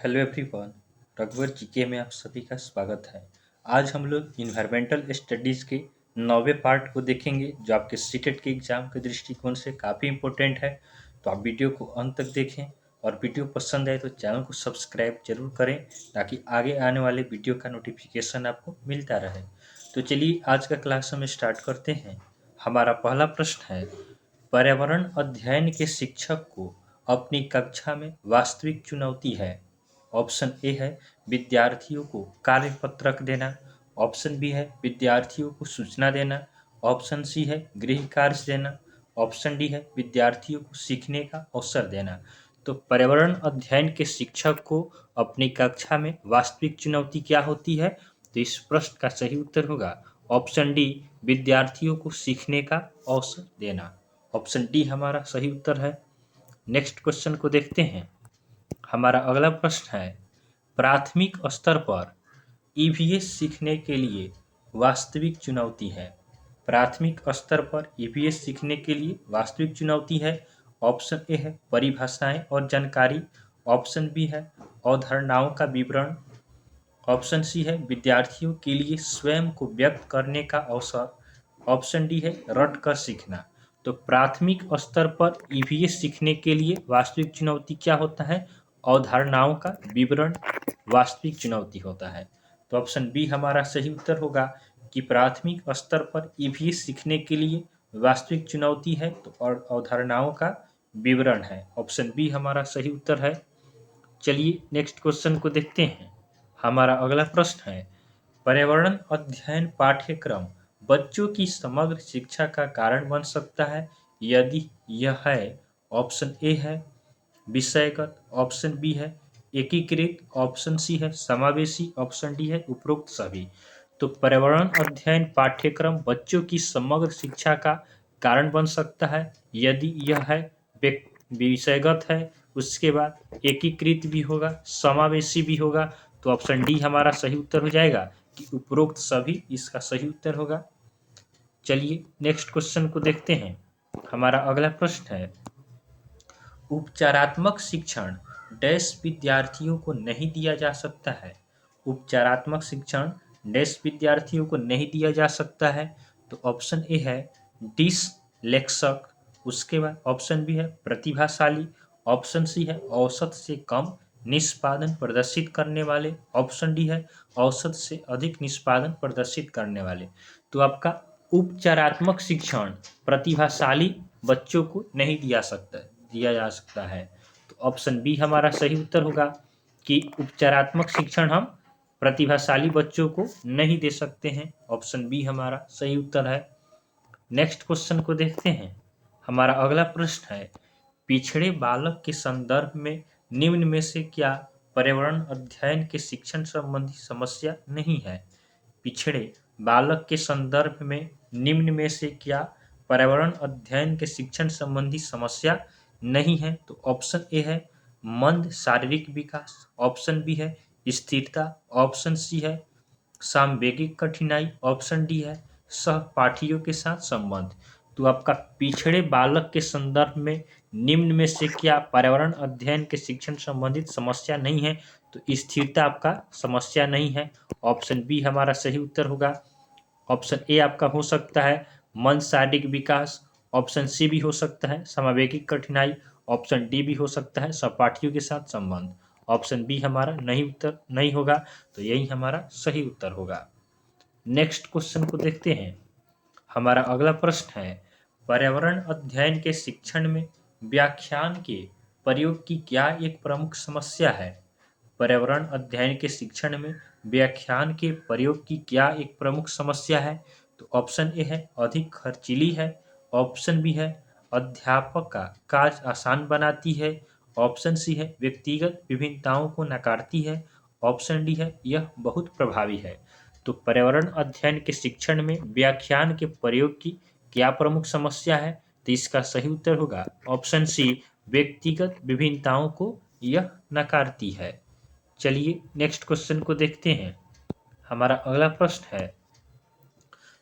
Hello everyone. रघुवर GK में आप सभी का स्वागत है। आज हम लोग इन्वायरमेंटल स्टडीज़ के 9वें पार्ट को देखेंगे, जो आपके सीटेट के एग्जाम के दृष्टिकोण से काफ़ी इम्पोर्टेंट है। तो आप वीडियो को अंत तक देखें और वीडियो पसंद आए तो चैनल को सब्सक्राइब जरूर करें, ताकि आगे आने वाले वीडियो का नोटिफिकेशन आपको मिलता रहे। तो चलिए आज का क्लास हम स्टार्ट करते हैं। हमारा पहला प्रश्न है, पर्यावरण अध्ययन के शिक्षक को अपनी कक्षा में वास्तविक चुनौती है। ऑप्शन ए है विद्यार्थियों को कार्यपत्रक देना। ऑप्शन बी है विद्यार्थियों को सूचना देना। ऑप्शन सी है गृह कार्य देना। ऑप्शन डी है विद्यार्थियों को सीखने का अवसर देना। तो पर्यावरण अध्ययन के शिक्षक को अपनी कक्षा में वास्तविक चुनौती क्या होती है? तो इस प्रश्न का सही उत्तर होगा ऑप्शन डी, विद्यार्थियों को सीखने का अवसर देना। ऑप्शन डी हमारा सही उत्तर है। नेक्स्ट क्वेश्चन को देखते हैं। हमारा अगला प्रश्न है, प्राथमिक स्तर पर ईवीएस सीखने के लिए वास्तविक चुनौती है। प्राथमिक स्तर पर ईवीएस सीखने के लिए वास्तविक चुनौती है। ऑप्शन ए है परिभाषाएं और जानकारी। ऑप्शन बी है अवधारणाओं का विवरण। ऑप्शन सी है विद्यार्थियों के लिए स्वयं को व्यक्त करने का अवसर। ऑप्शन डी है रट कर सीखना। तो प्राथमिक स्तर पर ईवीएस सीखने के लिए वास्तविक चुनौती क्या होता है? अवधारणाओं का विवरण वास्तविक चुनौती होता है। तो ऑप्शन बी हमारा सही उत्तर होगा कि प्राथमिक स्तर पर ईवीएस सीखने के लिए वास्तविक चुनौती है तो और अवधारणाओं का विवरण है। ऑप्शन बी हमारा सही उत्तर है। चलिए नेक्स्ट क्वेश्चन को देखते हैं। हमारा अगला प्रश्न है, पर्यावरण अध्ययन पाठ्यक्रम बच्चों की समग्र शिक्षा का कारण बन सकता है यदि यह है। ऑप्शन ए है विषयगत। ऑप्शन बी है एकीकृत। ऑप्शन सी है समावेशी। ऑप्शन डी है उपरोक्त सभी। तो पर्यावरण अध्ययन पाठ्यक्रम बच्चों की समग्र शिक्षा का कारण बन सकता है यदि यह है विषयगत है, उसके बाद एकीकृत भी होगा, समावेशी भी होगा। तो ऑप्शन डी हमारा सही उत्तर हो जाएगा कि उपरोक्त सभी इसका सही उत्तर होगा। चलिए नेक्स्ट क्वेश्चन को देखते हैं। हमारा अगला प्रश्न है, उपचारात्मक शिक्षण डैश विद्यार्थियों को नहीं दिया जा सकता है। उपचारात्मक शिक्षण डैश विद्यार्थियों को नहीं दिया जा सकता है। तो ऑप्शन ए है डिसलेक्सक। उसके बाद ऑप्शन बी है प्रतिभाशाली। ऑप्शन सी है औसत से कम निष्पादन प्रदर्शित करने वाले। ऑप्शन डी है औसत से अधिक निष्पादन प्रदर्शित करने वाले। तो आपका उपचारात्मक शिक्षण प्रतिभाशाली बच्चों को नहीं दिया जा सकता है। तो ऑप्शन बी हमारा सही उत्तर होगा कि उपचारात्मक शिक्षण हम प्रतिभाशाली बच्चों को नहीं दे सकते हैं। ऑप्शन बी हमारा सही उत्तर है। नेक्स्ट क्वेश्चन को देखते हैं। हमारा अगला प्रश्न है, पिछड़े बालक के संदर्भ में निम्न में से क्या पर्यावरण अध्ययन के शिक्षण संबंधी समस्या नहीं है? पिछड़े बालक के संदर्भ में निम्न में से क्या पर्यावरण अध्ययन के शिक्षण संबंधी समस्या नहीं है? तो ऑप्शन ए है मंद शारीरिक विकास। ऑप्शन बी है स्थिरता। ऑप्शन सी है सामवेगिक कठिनाई। ऑप्शन डी है सहपाठियों के साथ संबंध। तो आपका पिछड़े बालक के संदर्भ में निम्न में से क्या पर्यावरण अध्ययन के शिक्षण संबंधित समस्या नहीं है? तो स्थिरता आपका समस्या नहीं है। ऑप्शन बी हमारा सही उत्तर होगा। ऑप्शन ए आपका हो सकता है मंद शारीरिक विकास। ऑप्शन सी भी हो सकता है समवेगिक कठिनाई। ऑप्शन डी भी हो सकता है सहपाठियों के साथ संबंध। ऑप्शन बी हमारा नहीं होगा। तो यही हमारा सही उत्तर होगा। नेक्स्ट क्वेश्चन को देखते हैं। हमारा अगला प्रश्न है, पर्यावरण अध्ययन के शिक्षण में व्याख्यान के प्रयोग की क्या एक प्रमुख समस्या है? पर्यावरण अध्ययन के शिक्षण में व्याख्यान के प्रयोग की क्या एक प्रमुख समस्या है? तो ऑप्शन ए है अधिक खर्चीली है। ऑप्शन बी है अध्यापक का कार्य आसान बनाती है। ऑप्शन सी है व्यक्तिगत विभिन्नताओं को नकारती है। ऑप्शन डी है यह बहुत प्रभावी है। तो पर्यावरण अध्ययन के शिक्षण में व्याख्यान के प्रयोग की क्या प्रमुख समस्या है? तो इसका सही उत्तर होगा ऑप्शन सी, व्यक्तिगत विभिन्नताओं को यह नकारती है। चलिए नेक्स्ट क्वेश्चन को देखते हैं। हमारा अगला प्रश्न है,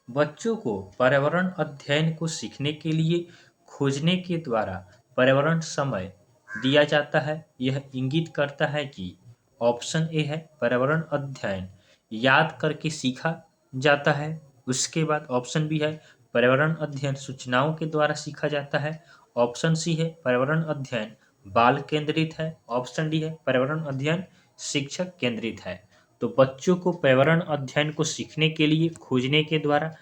बच्चों को पर्यावरण अध्ययन को सीखने के लिए खोजने के द्वारा पर्यावरण समय दिया जाता है। यह इंगित करता है कि ऑप्शन ए है पर्यावरण अध्ययन याद करके सीखा जाता है। उसके बाद ऑप्शन बी है पर्यावरण अध्ययन सूचनाओं के द्वारा सीखा जाता है। ऑप्शन सी है पर्यावरण अध्ययन बाल केंद्रित है। ऑप्शन डी है पर्यावरण अध्ययन शिक्षक केंद्रित है। तो बच्चों को पर्यावरण अध्ययन को सीखने के लिए खोजने के द्वारा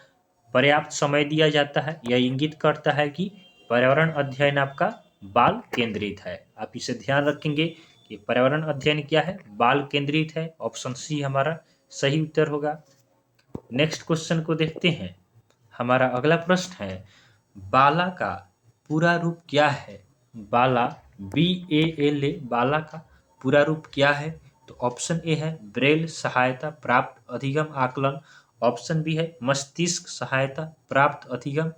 पर्याप्त समय दिया जाता है। यह इंगित करता है कि पर्यावरण अध्ययन आपका बाल केंद्रित है। आप इसे ध्यान रखेंगे कि पर्यावरण अध्ययन क्या है, बाल केंद्रित है। ऑप्शन सी हमारा सही उत्तर होगा। नेक्स्ट क्वेश्चन को देखते हैं। हमारा अगला प्रश्न है बाला का पूरा रूप क्या है। बाला BALA बाला का पूरा रूप क्या है। तो ऑप्शन ए है ब्रेल सहायता प्राप्त अधिगम आकलन। ऑप्शन बी है मस्तिष्क सहायता प्राप्त अधिगम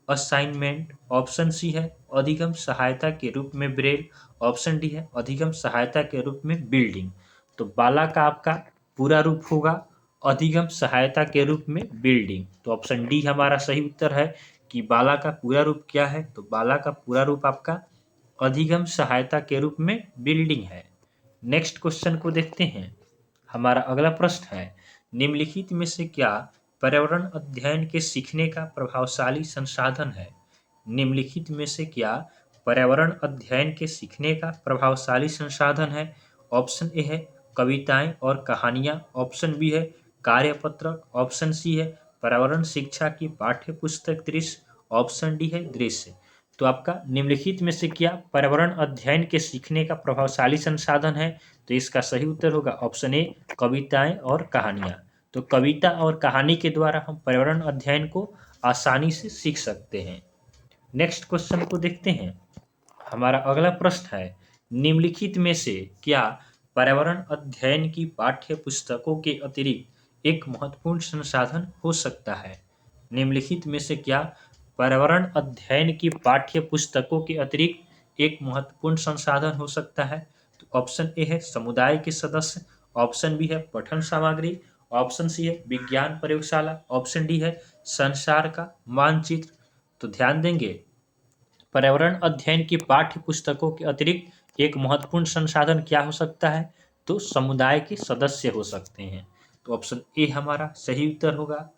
असाइनमेंट। ऑप्शन सी है अधिगम सहायता के रूप में ब्रेल। ऑप्शन डी है अधिगम सहायता के रूप में बिल्डिंग। तो बाला का आपका पूरा रूप होगा अधिगम सहायता के रूप में बिल्डिंग। तो ऑप्शन डी हमारा सही उत्तर है कि बाला का पूरा रूप क्या है। तो बाला का पूरा रूप आपका अधिगम सहायता के रूप में बिल्डिंग है। नेक्स्ट क्वेश्चन को देखते हैं। हमारा अगला प्रश्न है निम्नलिखित में से क्या पर्यावरण अध्ययन के सीखने का प्रभावशाली संसाधन है। निम्नलिखित में से क्या पर्यावरण अध्ययन के सीखने का प्रभावशाली संसाधन है। ऑप्शन ए है कविताएं और कहानियां। ऑप्शन बी है कार्यपत्रक। ऑप्शन सी है पर्यावरण शिक्षा की पाठ्य पुस्तक दृश्य। ऑप्शन डी है दृश्य। तो आपका निम्नलिखित में से क्या पर्यावरण अध्ययन के सीखने का प्रभावशाली संसाधन है। तो इसका सही उत्तर होगा ऑप्शन ए कविताएं और कहानियां। तो कविता और कहानी के द्वारा हम पर्यावरण अध्ययन को आसानी से सीख सकते हैं। नेक्स्ट क्वेश्चन को देखते हैं। हमारा अगला प्रश्न है निम्नलिखित में से क्या पर्यावरण अध्ययन की पाठ्य पुस्तकों के अतिरिक्त एक महत्वपूर्ण संसाधन हो सकता है। निम्नलिखित में से क्या पर्यावरण अध्ययन की पाठ्य पुस्तकों के अतिरिक्त एक महत्वपूर्ण संसाधन हो सकता है। तो ऑप्शन ए है समुदाय के सदस्य। ऑप्शन बी है पठन सामग्री। ऑप्शन सी है विज्ञान प्रयोगशाला। ऑप्शन डी है संसार का मानचित्र। तो ध्यान देंगे पर्यावरण अध्ययन की पाठ्य पुस्तकों के अतिरिक्त एक महत्वपूर्ण संसाधन क्या हो सकता है। तो समुदाय के सदस्य हो सकते हैं। तो ऑप्शन ए हमारा सही उत्तर होगा।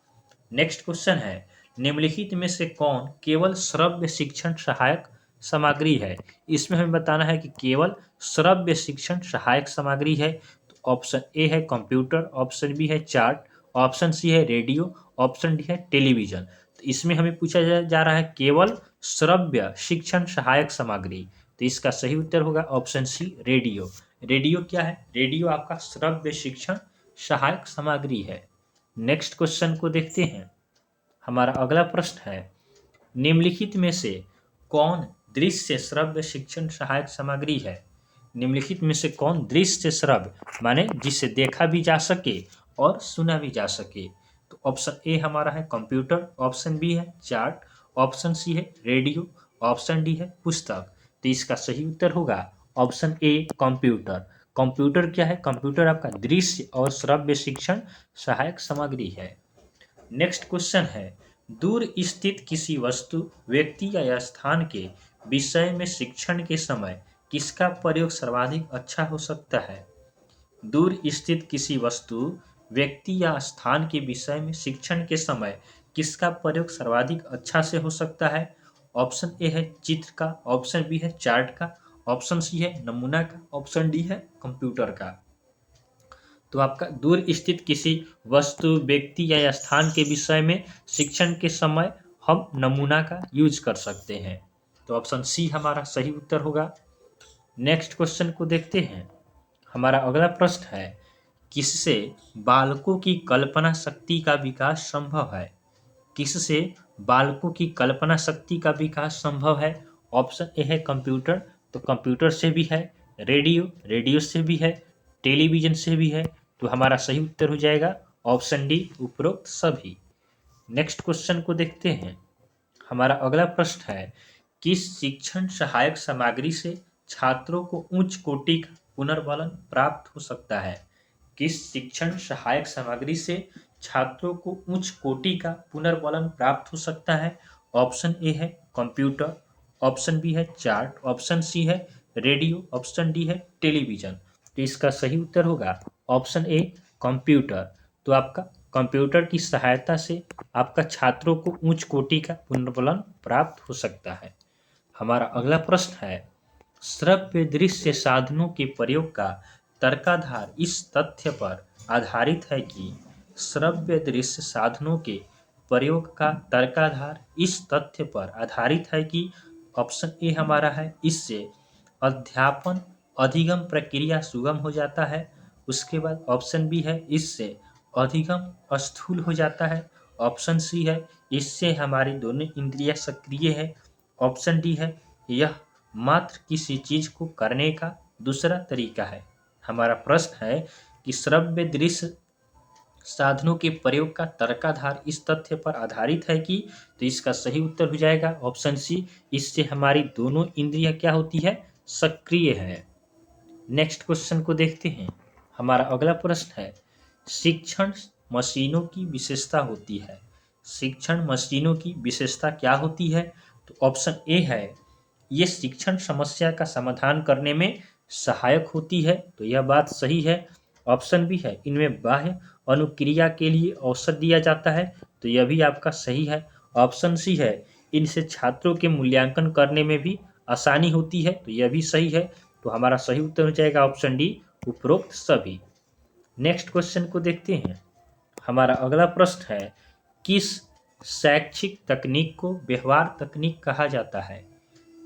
नेक्स्ट क्वेश्चन है निम्नलिखित में से कौन केवल श्रव्य शिक्षण सहायक सामग्री है। इसमें हमें बताना है कि केवल श्रव्य शिक्षण सहायक सामग्री है। तो ऑप्शन ए है कंप्यूटर। ऑप्शन बी है चार्ट। ऑप्शन सी है रेडियो। ऑप्शन डी है टेलीविजन। तो इसमें हमें पूछा जा रहा है केवल श्रव्य शिक्षण सहायक सामग्री। तो इसका सही उत्तर होगा ऑप्शन सी रेडियो। रेडियो क्या है, रेडियो आपका श्रव्य शिक्षण सहायक सामग्री है। नेक्स्ट क्वेश्चन को देखते हैं। हमारा अगला प्रश्न है निम्नलिखित में से कौन दृश्य श्रव्य शिक्षण सहायक सामग्री है। निम्नलिखित में से कौन दृश्य श्रव्य माने जिसे देखा भी जा सके और सुना भी जा सके। तो ऑप्शन ए हमारा है कंप्यूटर। ऑप्शन बी है चार्ट। ऑप्शन सी है रेडियो। ऑप्शन डी है पुस्तक। तो इसका सही उत्तर होगा ऑप्शन ए कंप्यूटर। कंप्यूटर क्या है, कंप्यूटर आपका दृश्य और श्रव्य शिक्षण सहायक सामग्री है। नेक्स्ट क्वेश्चन है दूर स्थित किसी वस्तु व्यक्ति या स्थान के विषय में शिक्षण के समय किसका प्रयोग सर्वाधिक अच्छा हो सकता है। दूर स्थित किसी वस्तु व्यक्ति या स्थान के विषय में शिक्षण के समय किसका प्रयोग सर्वाधिक अच्छा से हो सकता है। ऑप्शन ए है चित्र का। ऑप्शन बी है चार्ट का। ऑप्शन सी है नमूना का। ऑप्शन डी है कंप्यूटर का। तो आपका दूर स्थित किसी वस्तु व्यक्ति या स्थान के विषय में शिक्षण के समय हम नमूना का यूज कर सकते हैं। तो ऑप्शन सी हमारा सही उत्तर होगा। नेक्स्ट क्वेश्चन को देखते हैं। हमारा अगला प्रश्न है किससे बालकों की कल्पना शक्ति का विकास संभव है। किससे बालकों की कल्पना शक्ति का विकास संभव है। ऑप्शन ए है कंप्यूटर। तो कंप्यूटर से भी है, रेडियो, रेडियो से भी है, टेलीविजन से भी है। तो हमारा सही उत्तर हो जाएगा ऑप्शन डी उपरोक्त सभी। नेक्स्ट क्वेश्चन को देखते हैं। हमारा अगला प्रश्न है किस शिक्षण सहायक सामग्री से छात्रों को उच्च कोटि का पुनर्बलन प्राप्त हो सकता है। किस शिक्षण सहायक सामग्री से छात्रों को उच्च कोटि का पुनर्बलन प्राप्त हो सकता है। ऑप्शन ए है कंप्यूटर। ऑप्शन बी है चार्ट। ऑप्शन सी है रेडियो। ऑप्शन डी है टेलीविजन। तो इसका सही उत्तर होगा ऑप्शन ए कंप्यूटर। तो आपका कंप्यूटर की सहायता से आपका छात्रों को उच्च कोटि का पुनर्बलन प्राप्त हो सकता है। हमारा अगला प्रश्न है, श्रव्य दृश्य साधनों के प्रयोग का तर्काधार इस तथ्य पर आधारित है कि श्रव्य दृश्य साधनों के प्रयोग का तर्काधार इस तथ्य पर आधारित है कि ऑप्शन ए हमारा है इससे अध्यापन अधिगम प्रक्रिया सुगम हो जाता है। उसके बाद ऑप्शन बी है इससे अधिगम स्थूल हो जाता है। ऑप्शन सी है इससे हमारी दोनों इंद्रियां सक्रिय है। ऑप्शन डी है यह मात्र किसी चीज को करने का दूसरा तरीका है। हमारा प्रश्न है कि श्रव्य दृश्य साधनों के प्रयोग का तर्काधार इस तथ्य पर आधारित है कि, तो इसका सही उत्तर हो जाएगा ऑप्शन सी, इससे हमारी दोनों इंद्रियां क्या होती है, सक्रिय है। नेक्स्ट क्वेश्चन को देखते हैं। हमारा अगला प्रश्न है, शिक्षण मशीनों की विशेषता होती है। शिक्षण मशीनों की विशेषता क्या होती है? तो ऑप्शन ए है ये शिक्षण समस्या का समाधान करने में सहायक होती है। तो यह बात सही है। ऑप्शन बी है इनमें बाह्य अनुक्रिया के लिए अवसर दिया जाता है। तो यह भी आपका सही है। ऑप्शन सी है इनसे छात्रों के मूल्यांकन करने में भी आसानी होती है। तो यह भी सही है। तो हमारा सही उत्तर हो जाएगा ऑप्शन डी, उपरोक्त सभी। नेक्स्ट क्वेश्चन को देखते हैं। हमारा अगला प्रश्न है, किस शैक्षिक तकनीक को व्यवहार तकनीक कहा जाता है?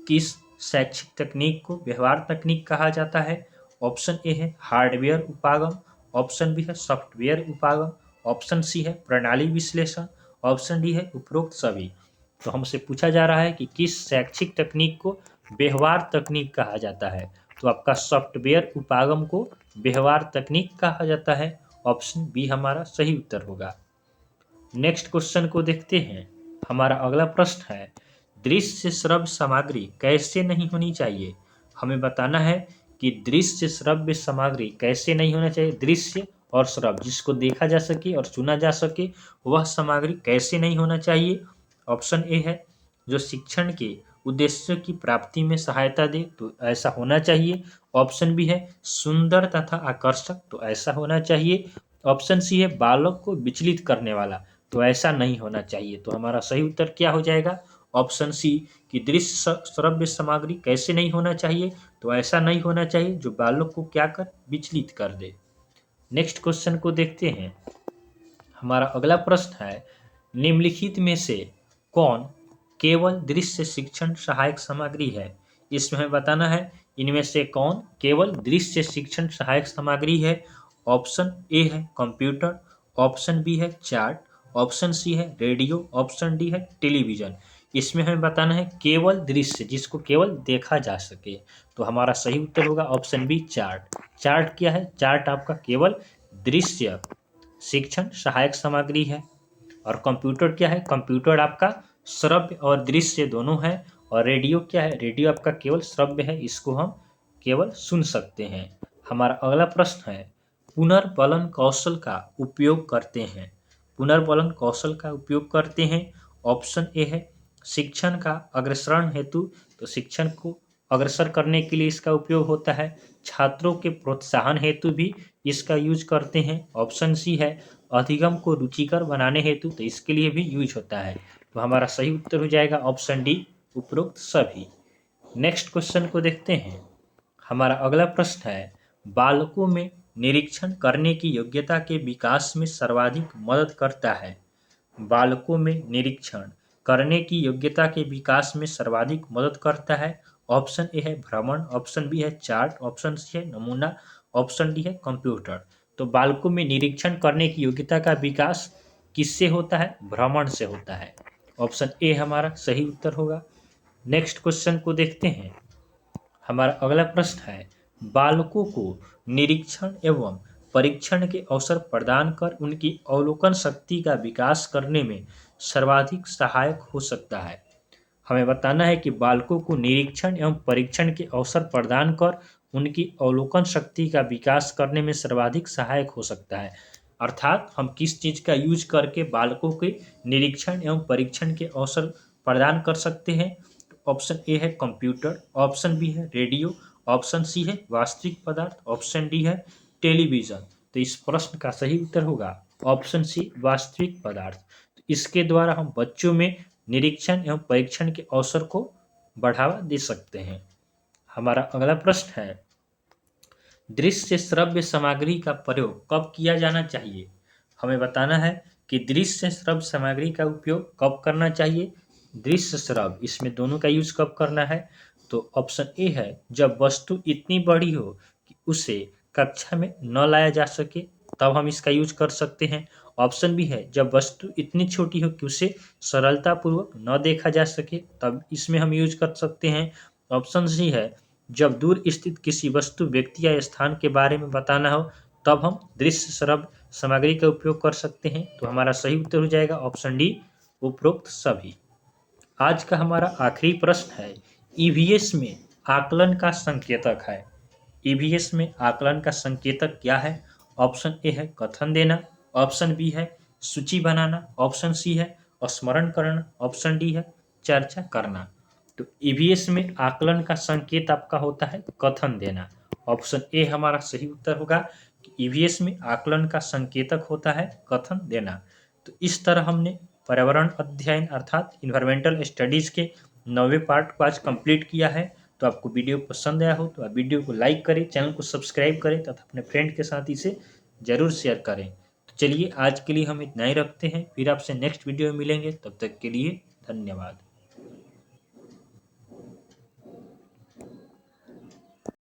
किस शैक्षिक तकनीक को व्यवहार तकनीक कहा जाता है? ऑप्शन ए है हार्डवेयर उपागम। ऑप्शन बी है सॉफ्टवेयर उपागम। ऑप्शन सी है प्रणाली विश्लेषण। ऑप्शन डी है उपरोक्त सभी। तो हमसे पूछा जा रहा है कि किस शैक्षिक तकनीक को व्यवहार तकनीक कहा जाता है? तो आपका सॉफ्टवेयर उपागम को व्यवहार तकनीक कहा जाता है। ऑप्शन बी हमारा सही उत्तर होगा। नेक्स्ट क्वेश्चन को देखते हैं। हमारा अगला प्रश्न है, दृश्य श्रव्य सामग्री कैसे नहीं होनी चाहिए? हमें बताना है कि दृश्य श्रव्य सामग्री कैसे नहीं होना चाहिए। दृश्य और श्रव्य जिसको देखा जा सके और सुना जा सके वह सामग्री कैसे नहीं होना चाहिए। ऑप्शन ए है जो शिक्षण के उद्देश्यों की प्राप्ति में सहायता दे, तो ऐसा होना चाहिए। ऑप्शन बी है सुंदर तथा आकर्षक, तो ऐसा होना चाहिए। ऑप्शन सी है बालक को विचलित करने वाला, तो ऐसा नहीं होना चाहिए। तो हमारा सही उत्तर क्या हो जाएगा? ऑप्शन सी कि दृश्य श्रव्य सामग्री कैसे नहीं होना चाहिए, तो ऐसा नहीं होना चाहिए जो बालक को क्या कर विचलित कर दे। नेक्स्ट क्वेश्चन को देखते हैं। हमारा अगला प्रश्न है, निम्नलिखित में से कौन केवल दृश्य शिक्षण सहायक सामग्री है? इसमें हमें बताना है इनमें से कौन केवल दृश्य शिक्षण सहायक सामग्री है। ऑप्शन ए है कंप्यूटर। ऑप्शन बी है चार्ट। ऑप्शन सी है रेडियो। ऑप्शन डी है टेलीविजन। इसमें हमें बताना है केवल दृश्य जिसको केवल देखा जा सके। तो हमारा सही उत्तर होगा ऑप्शन बी चार्ट। चार्ट क्या है? चार्ट आपका केवल दृश्य शिक्षण सहायक सामग्री है। और कंप्यूटर क्या है? कंप्यूटर आपका श्रव्य और दृश्य दोनों है। और रेडियो क्या है? रेडियो आपका केवल श्रव्य है, इसको हम केवल सुन सकते हैं। हमारा अगला प्रश्न है, पुनर्बलन कौशल का उपयोग करते हैं। पुनर्बलन कौशल का उपयोग करते हैं। ऑप्शन ए है शिक्षण का अग्रसरण हेतु, तो शिक्षण को अग्रसर करने के लिए इसका उपयोग होता है। छात्रों के प्रोत्साहन हेतु भी इसका यूज करते हैं। ऑप्शन सी है अधिगम को रुचिकर बनाने हेतु, तो इसके लिए भी यूज होता है। तो हमारा सही उत्तर हो जाएगा ऑप्शन डी, उपरोक्त सभी। नेक्स्ट क्वेश्चन को देखते हैं। हमारा अगला प्रश्न है, बालकों में निरीक्षण करने की योग्यता के विकास में सर्वाधिक मदद करता है। बालकों में निरीक्षण करने की योग्यता के विकास में सर्वाधिक मदद करता है। ऑप्शन ए है भ्रमण। ऑप्शन बी है चार्ट। ऑप्शन सी है नमूना। ऑप्शन डी है कंप्यूटर। तो बालकों में निरीक्षण करने की योग्यता का विकास किससे होता है? भ्रमण से होता है। ऑप्शन ए हमारा सही उत्तर होगा। नेक्स्ट क्वेश्चन को देखते हैं। हमारा अगला प्रश्न है, बालकों को निरीक्षण एवं परीक्षण के अवसर प्रदान कर उनकी अवलोकन शक्ति का विकास करने में सर्वाधिक सहायक हो सकता है। हमें बताना है कि बालकों को निरीक्षण एवं परीक्षण के अवसर प्रदान कर उनकी अवलोकन शक्ति का विकास करने में सर्वाधिक सहायक हो सकता है। अर्थात हम किस चीज़ का यूज करके बालकों के निरीक्षण एवं परीक्षण के अवसर प्रदान कर सकते हैं। ऑप्शन ए है कंप्यूटर। ऑप्शन बी है रेडियो। ऑप्शन सी है वास्तविक पदार्थ, ऑप्शन डी है टेलीविजन। तो इस प्रश्न का सही उत्तर होगा ऑप्शन सी वास्तविक पदार्थ। तो इसके द्वारा हम बच्चों में निरीक्षण एवं परीक्षण के अवसर को बढ़ावा दे सकते हैं। हमारा अगला प्रश्न है दृश्य श्रव्य सामग्री का प्रयोग कब किया जाना चाहिए। हमें बताना है कि दृश्य श्रव्य सामग्री का उपयोग कब करना चाहिए। दृश्य श्रव्य इसमें दोनों का यूज कब करना है। तो ऑप्शन ए है जब वस्तु इतनी बड़ी हो कि उसे कक्षा में न लाया जा सके, तब हम इसका यूज कर सकते हैं। ऑप्शन बी है जब वस्तु इतनी छोटी हो कि उसे सरलतापूर्वक न देखा जा सके, तब इसमें हम यूज कर सकते हैं। ऑप्शन सी है जब दूर स्थित किसी वस्तु, व्यक्ति या स्थान के बारे में बताना हो, तब हम दृश्य श्रव्य सामग्री का उपयोग कर सकते हैं। तो हमारा सही उत्तर हो जाएगा ऑप्शन डी उपरोक्त सभी। आज का हमारा आखिरी प्रश्न है ईवीएस में आकलन का संकेतक है। ईवीएस में आकलन का संकेतक क्या है। ऑप्शन ए है कथन देना, ऑप्शन बी है सूची बनाना, ऑप्शन सी है स्मरण करना, ऑप्शन डी है चर्चा करना। तो ईवीएस में आकलन का संकेत आपका होता है कथन देना। ऑप्शन ए हमारा सही उत्तर होगा कि ईवीएस में आकलन का संकेतक होता है कथन देना। तो इस तरह हमने पर्यावरण अध्ययन अर्थात इन्वायरमेंटल स्टडीज के 9वें पार्ट को आज कंप्लीट किया है। तो आपको वीडियो पसंद आया हो तो आप वीडियो को लाइक करें, चैनल को सब्सक्राइब करें तथा अपने फ्रेंड के साथ इसे जरूर शेयर करें। तो चलिए आज के लिए हम इतना ही रखते हैं, फिर आपसे नेक्स्ट वीडियो में मिलेंगे। तब तक के लिए धन्यवाद।